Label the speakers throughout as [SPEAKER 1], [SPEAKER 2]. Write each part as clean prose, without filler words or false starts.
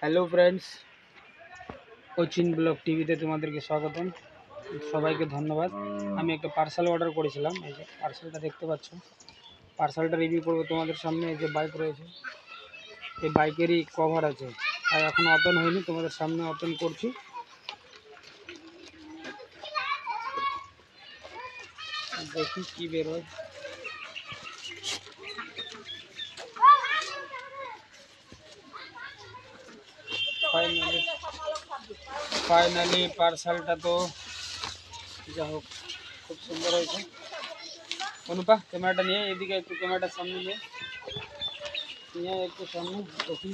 [SPEAKER 1] Hello friends, Cochin blog टीवीते तुम्हादेरके स्वागतम। सबाइके धन्यवाद। आमी एक पार्सल अर्डर करेছিলাম। এই যে পার্সেলটা দেখতে পাচ্ছ, পার্সেলটা রিভিউ করব তোমাদের সামনে। এই যে বাইক রয়েছে, এই বাইকেরই কভার আছে, আর এখন ওপেন হয়নি, তোমাদের সামনে ওপেন করছি। দেখি কি বের হয়। फाइनली पार्सलटा तो जा হোক खूब सुंदर হয়েছে। অনুপা ক্যামেরাটা নিয়ে এদিকে একটু, ক্যামেরাটা সামনে নিয়ে একটু সামনে দেখি।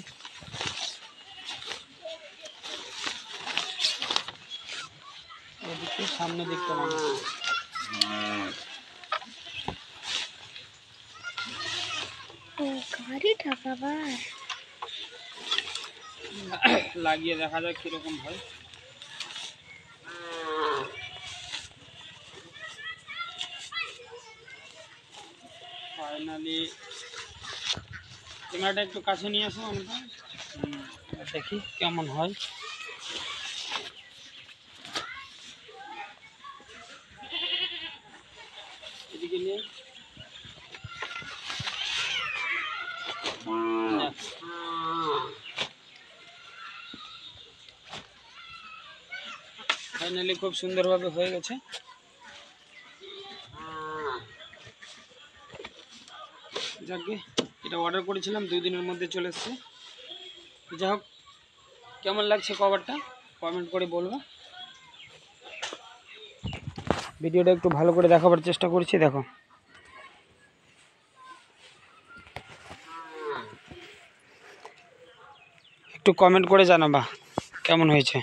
[SPEAKER 1] এদিকে সামনে দিকটা লাগিয়ে দেখা যাক কিরকম হয়। ফাইনালি ক্যামেরাটা একটু কাছে নিয়ে আসো আমরা, দেখি কেমন হয়। এদিকে নিয়ে ফাইনালি খুব সুন্দরভাবে হয়ে গেছে। যাকে এটা অর্ডার করেছিলাম 2 দিনের মধ্যে চলে এসেছে। যাই হোক, কেমন লাগছে কভারটা কমেন্ট করে বলবো। ভিডিওটা একটু ভালো করে দেখাবার চেষ্টা করছি, দেখো। একটু কমেন্ট করে জানাবা কেমন হয়েছে।